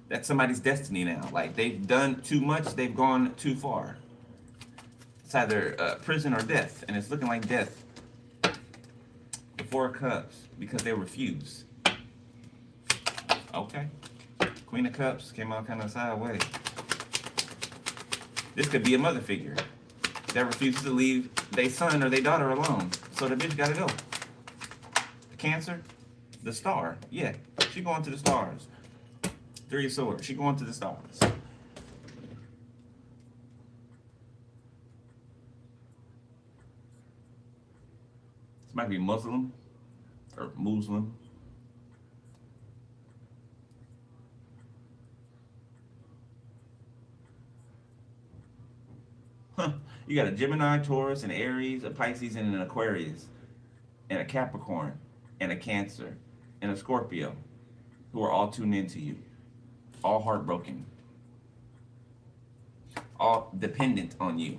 That's somebody's destiny now. Like, they've done too much. They've gone too far. It's either prison or death, and it's looking like death. The Four of Cups, because they refuse. Okay. Queen of Cups came out kind of sideways. This could be a mother figure that refuses to leave their son or their daughter alone. So the bitch gotta go. The Cancer, the Star. Yeah, she going to the stars. Three of Swords, she going to the stars. This might be Muslim or Muslim. You got a Gemini, Taurus, an Aries, a Pisces, and an Aquarius, and a Capricorn, and a Cancer, and a Scorpio, who are all tuned into you, all heartbroken, all dependent on you,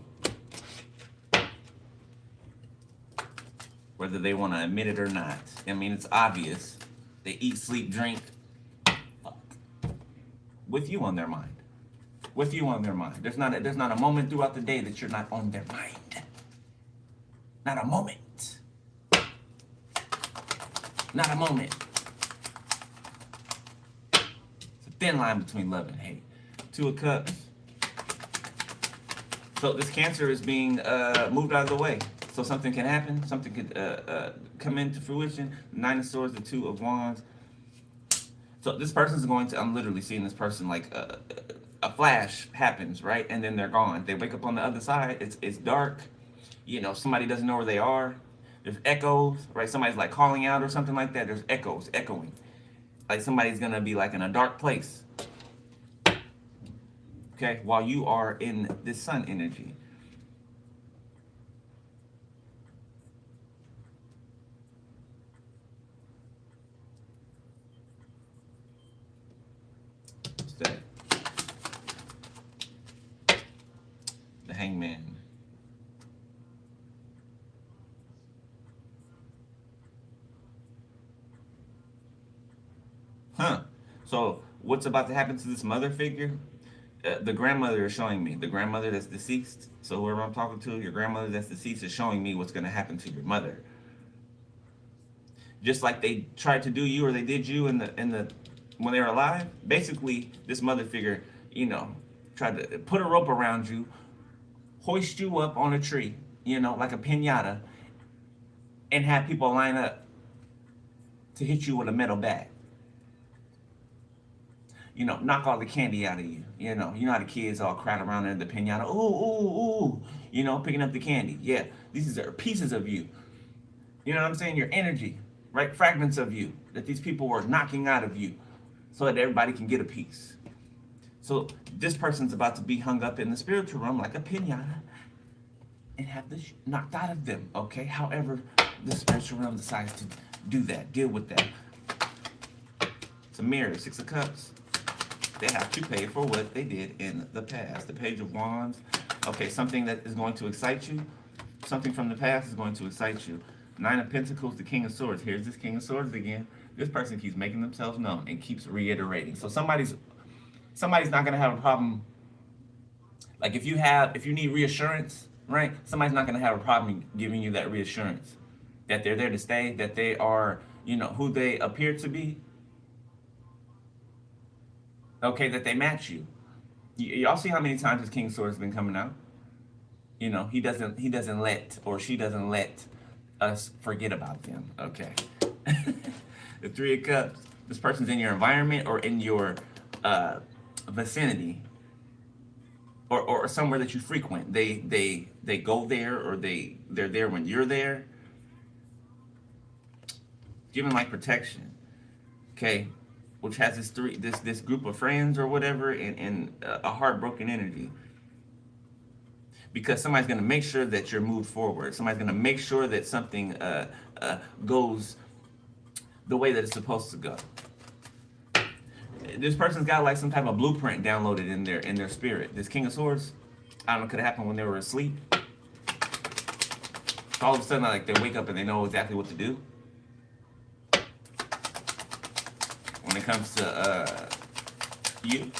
whether they want to admit it or not. I mean, it's obvious. They eat, sleep, drink with you on their mind. with you on their mind. There's not a moment throughout the day that you're not on their mind. Not a moment. Not a moment. It's a thin line between love and hate. Two of Cups. So this Cancer is being moved out of the way. So something can happen. Something could come into fruition. Nine of Swords, the Two of Wands. So this person's going to, I'm literally seeing this person like a flash happens, right? And then they're gone. They wake up on the other side. It's dark. You know, somebody doesn't know where they are. There's echoes, right? Somebody's like calling out or something like that. There's echoes, echoing. Like somebody's going to be like in a dark place. Okay, while you are in this sun energy. What's that? The Hangman. Huh. So what's about to happen to this mother figure? The grandmother is showing me. The grandmother that's deceased. So whoever I'm talking to, your grandmother that's deceased is showing me what's going to happen to your mother. Just like they tried to do you or they did you in the when they were alive. Basically, this mother figure, you know, tried to put a rope around you, hoist you up on a tree, you know, like a piñata, and have people line up to hit you with a metal bat. You know, knock all the candy out of you. You know how the kids all crowd around in the piñata. Ooh, ooh, ooh. You know, picking up the candy. Yeah, these are pieces of you. You know what I'm saying? Your energy, right? Fragments of you that these people were knocking out of you so that everybody can get a piece. So this person's about to be hung up in the spiritual realm like a piñata and have this knocked out of them, okay? However, the spiritual realm decides to do that, deal with that. It's a mirror, Six of Cups. They have to pay for what they did in the past. The Page of Wands. Okay, something that is going to excite you. Something from the past is going to excite you. Nine of Pentacles, the King of Swords. Here's this King of Swords again. This person keeps making themselves known and keeps reiterating. So somebody's not gonna have a problem. Like if you need reassurance, right? Somebody's not gonna have a problem giving you that reassurance that they're there to stay, that they are, you know, who they appear to be. Okay, that they match you. Y'all see how many times this King of Swords has been coming out? You know, he doesn't let, or she doesn't let us forget about them. Okay. The Three of Cups. This person's in your environment or in your vicinity, or somewhere that you frequent. They go there, or they're there when you're there. Giving like protection. Okay. Which has this group of friends or whatever, and a heartbroken energy. Because somebody's going to make sure that you're moved forward. Somebody's going to make sure that something goes the way that it's supposed to go. This person's got like some type of blueprint downloaded in their spirit. This King of Swords, I don't know, could have happened when they were asleep. All of a sudden, like they wake up and they know exactly what to do. When it comes to you.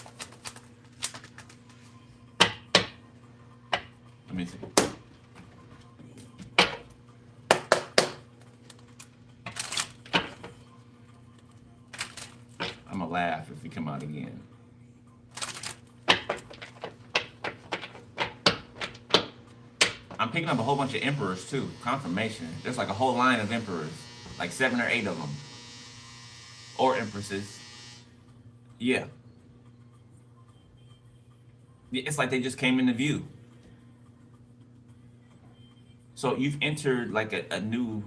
Let me see. I'm gonna laugh if you come out again. I'm picking up a whole bunch of emperors too. Confirmation. There's like a whole line of emperors, like 7 or 8 of them. Or empresses. Yeah. It's like they just came into view. So you've entered like a new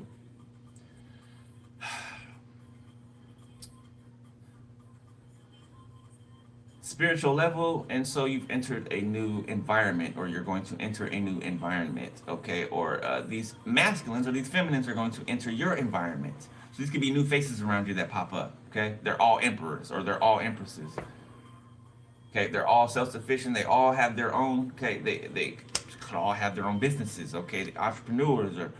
spiritual level, and so you've entered a new environment, or you're going to enter a new environment, okay? Or these masculines or these feminines are going to enter your environment. So these could be new faces around you that pop up, okay? They're all emperors, or they're all empresses. Okay, they're all self-sufficient. They all have their own, okay? They could all have their own businesses, okay? The entrepreneurs, or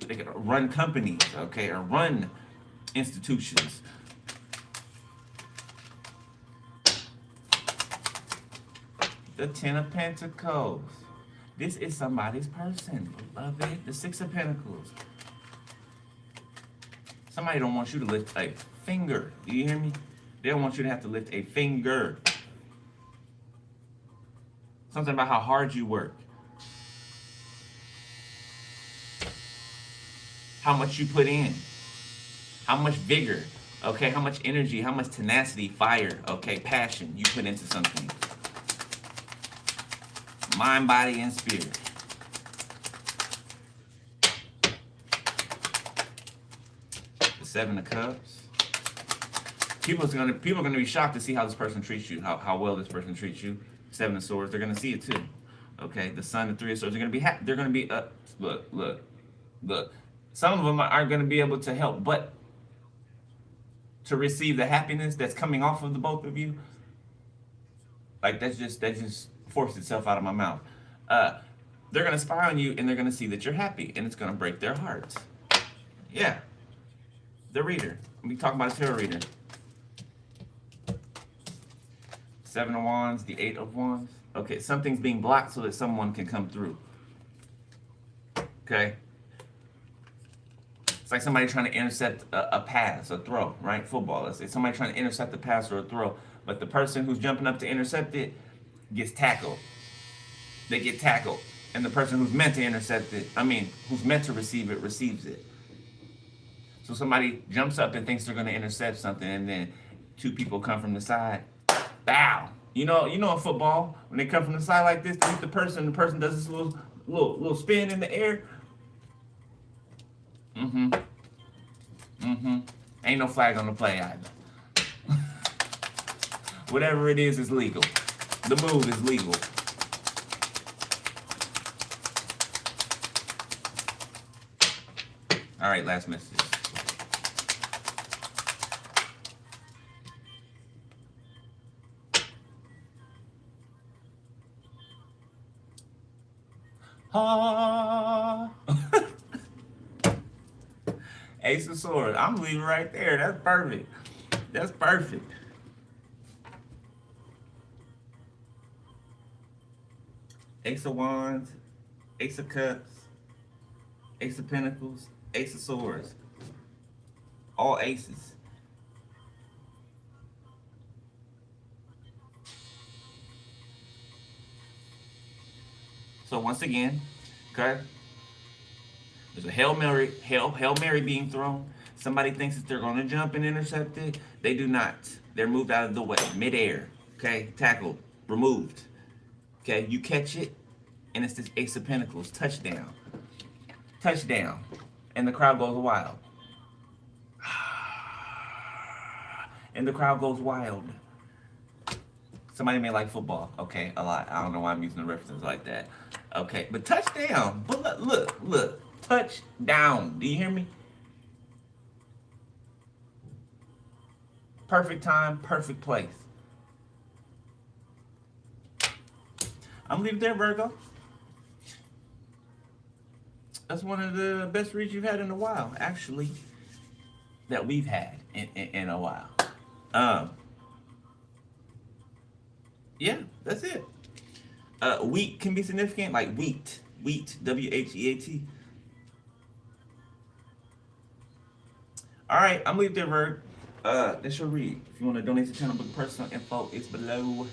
they could run companies, okay? Or run institutions. The Ten of Pentacles. This is somebody's person, beloved. The Six of Pentacles. Somebody don't want you to lift a finger. Do you hear me? They don't want you to have to lift a finger. Something about how hard you work. How much you put in. How much vigor. Okay, how much energy, how much tenacity, fire, okay, passion you put into something. Mind, body, and spirit. The Seven of Cups. People are gonna be shocked to see how this person treats you, how well this person treats you. Seven of Swords, they're gonna see it too. Okay, the Sun, the Three of Swords, they're gonna be happy. They're gonna be look. Some of them aren't gonna be able to help but to receive the happiness that's coming off of the both of you. Like that just forced itself out of my mouth. They're gonna spy on you and they're gonna see that you're happy and it's gonna break their hearts. Yeah. The reader. We talking about a tarot reader. Seven of Wands, the Eight of Wands. Okay, something's being blocked so that someone can come through. Okay. It's like somebody trying to intercept a pass, a throw, right? Football. It's somebody trying to intercept a pass or a throw, but the person who's jumping up to intercept it gets tackled. They get tackled. And the person who's meant to intercept it, who's meant to receive it, receives it. So somebody jumps up and thinks they're going to intercept something, and then two people come from the side. Bow. You know in football, when they come from the side like this, to hit the person does this little spin in the air. Ain't no flag on the play either. Whatever it is legal. The move is legal. All right, last message. Ace of Swords. I'm leaving right there. That's perfect. That's perfect. Ace of Wands, Ace of Cups, Ace of Pentacles, Ace of Swords. All aces. So once again, okay, there's a Hail Mary being thrown. Somebody thinks that they're going to jump and intercept it. They do not. They're moved out of the way, midair. Okay, tackled, removed. Okay, you catch it, and it's this Ace of Pentacles, touchdown. Touchdown. And the crowd goes wild. And the crowd goes wild. Somebody may like football. Okay, a lot. I don't know why I'm using the references like that. Okay, but touchdown. But look. Touchdown. Do you hear me? Perfect time, perfect place. I'm leaving there, Virgo. That's one of the best reads you've had in a while, actually, that we've had in a while. Yeah, that's it. Wheat can be significant, like wheat, W-H-E-A-T. All right, I'm leaving there, Virg. That's your read. If you want to donate to the channel, book personal info, it's below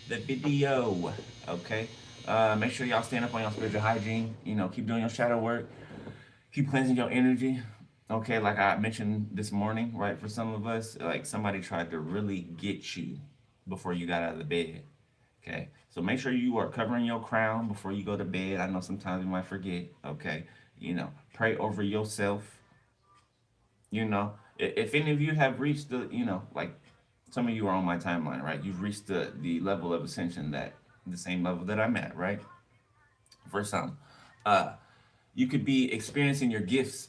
the video. Okay. Make sure y'all stand up on your spiritual hygiene. Keep doing your shadow work. Keep cleansing your energy. Okay, like I mentioned this morning, right? For some of us, like somebody tried to really get you before you got out of the bed. Okay, so make sure you are covering your crown before you go to bed. I know sometimes you might forget. Okay, pray over yourself. If any of you have reached the, like some of you are on my timeline, right? You've reached the level of ascension, that the same level that I'm at, right? For some, you could be experiencing your gifts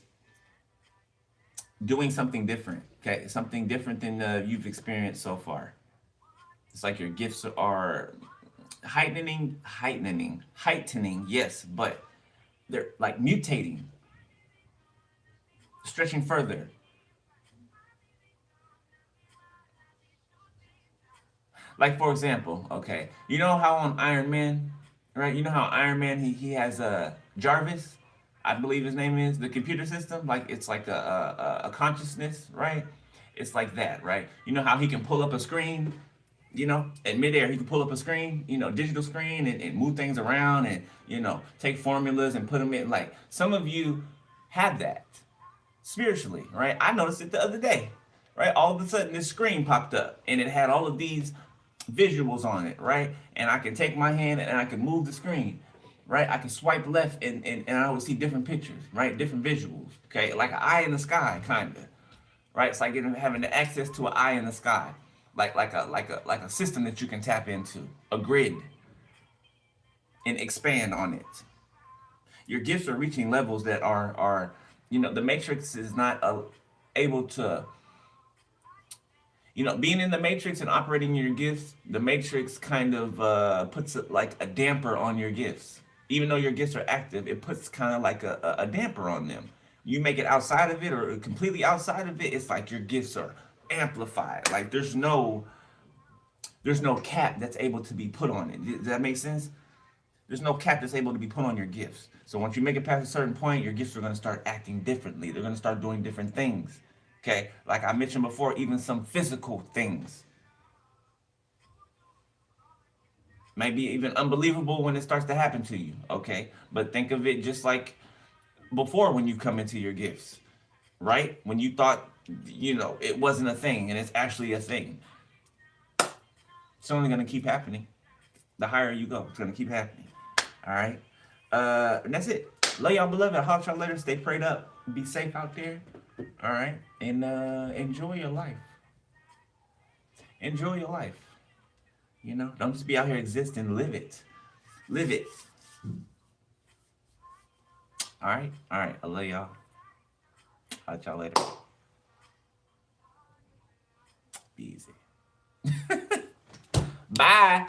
doing something different, okay? Something different than you've experienced so far. It's like your gifts are heightening, yes, but they're like mutating, stretching further. Like for example, okay, you know how on Iron Man, right? You know how Iron Man he has a Jarvis, I believe his name is the computer system. Like it's like a consciousness, right? It's like that, right? You know how he can pull up a screen, in midair he can pull up a screen, digital screen and move things around and take formulas and put them in. Like some of you have that spiritually, right? I noticed it the other day, right? All of a sudden this screen popped up and it had all of these visuals on it, right? And I can take my hand and I can move the screen, right? I can swipe left and I would see different pictures, right? Different visuals, okay? Like an eye in the sky, kind of, right? It's like having the access to an eye in the sky, like a system that you can tap into, a grid, and expand on it. Your gifts are reaching levels that are the matrix is not able to being in the matrix and operating your gifts. The matrix kind of puts like a damper on your gifts. Even though your gifts are active, it puts kind of like a damper on them. You make it outside of it or completely outside of it, it's like your gifts are amplified. Like there's no cap that's able to be put on it. Does that make sense? There's no cap that's able to be put on your gifts. So once you make it past a certain point, your gifts are going to start acting differently. They're going to start doing different things. Okay, like I mentioned before, even some physical things. Might be even unbelievable when it starts to happen to you. Okay, but think of it just like before when you come into your gifts, right? When you thought, it wasn't a thing and it's actually a thing. It's only going to keep happening. The higher you go, it's going to keep happening. All right. And that's it. Love y'all, beloved. I'll holler y'all later. Stay prayed up. Be safe out there. All right. And enjoy your life. Enjoy your life. Don't just be out here existing. Live it. Live it. All right. All right. I love y'all. Holler y'all later. Be easy. Bye.